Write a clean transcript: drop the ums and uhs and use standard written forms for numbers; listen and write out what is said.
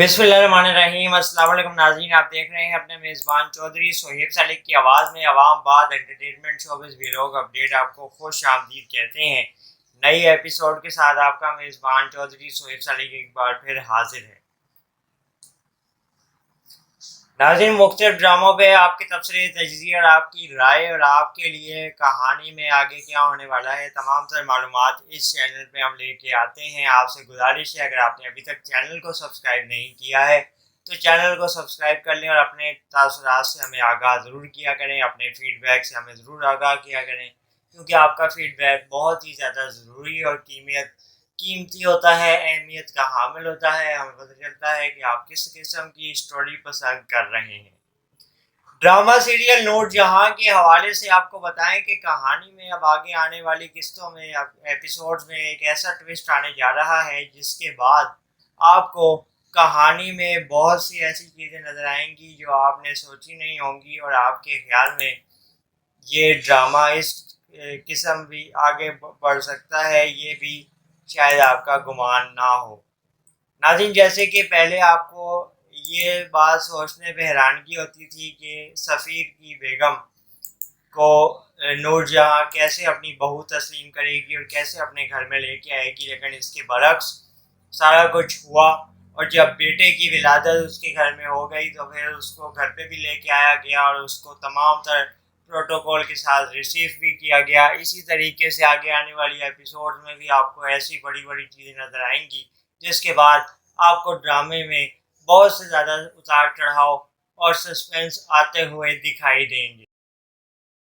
بسم اللہ الرحمن الرحیم۔ السلام علیکم ناظرین، آپ دیکھ رہے ہیں اپنے میزبان چودھری سہیب سالک کی آواز میں عوام بعد انٹرٹینمنٹ شوبز ویلاگ اپڈیٹ آپ کو خوش آمدید کہتے ہیں۔ نئی ایپیسوڈ کے ساتھ آپ کا میزبان چودھری سہیب سالک ایک بار پھر حاضر ہے۔ ناظرین، مختلف ڈراموں پہ آپ کے تبصرے، تجزیے اور آپ کی رائے اور آپ کے لیے کہانی میں آگے کیا ہونے والا ہے تمام تر معلومات اس چینل پہ ہم لے کے آتے ہیں۔ آپ سے گزارش ہے، اگر آپ نے ابھی تک چینل کو سبسکرائب نہیں کیا ہے تو چینل کو سبسکرائب کر لیں اور اپنے تاثرات سے ہمیں آگاہ ضرور کیا کریں، اپنے فیڈ بیک سے ہمیں ضرور آگاہ کیا کریں، کیونکہ آپ کا فیڈ بیک بہت ہی زیادہ ضروری اور قیمتی ہوتا ہے، اہمیت کا حامل ہوتا ہے۔ ہمیں پتہ چلتا ہے کہ آپ کس قسم کی اسٹوری پسند کر رہے ہیں۔ ڈرامہ سیریل نور جہاں کے حوالے سے آپ کو بتائیں کہ کہانی میں اب آگے آنے والی قسطوں میں ایپیسوڈز میں ایک ایسا ٹوسٹ آنے جا رہا ہے جس کے بعد آپ کو کہانی میں بہت سی ایسی چیزیں نظر آئیں گی جو آپ نے سوچی نہیں ہوں گی، اور آپ کے خیال میں یہ ڈرامہ اس قسم بھی آگے بڑھ سکتا ہے، یہ بھی شاید آپ کا گمان نہ ہو۔ ناظرین، جیسے کہ پہلے آپ کو یہ بات سوچنے پہ حیرانگی ہوتی تھی کہ سفیر کی بیگم کو نور جہاں کیسے اپنی بہو تسلیم کرے گی اور کیسے اپنے گھر میں لے کے آئے گی، لیکن اس کے برعکس سارا کچھ ہوا، اور جب بیٹے کی ولادت اس کے گھر میں ہو گئی تو پھر اس کو گھر پہ بھی لے کے آیا گیا اور اس کو تمام تر پروٹوکول کے ساتھ ریسیو بھی کیا گیا۔ اسی طریقے سے آگے آنے والی ایپیسوڈ میں بھی آپ کو ایسی بڑی بڑی چیزیں نظر آئیں گی جس کے بعد آپ کو ڈرامے میں بہت سے زیادہ اتار چڑھاؤ اور سسپینس آتے ہوئے دکھائی دیں گے۔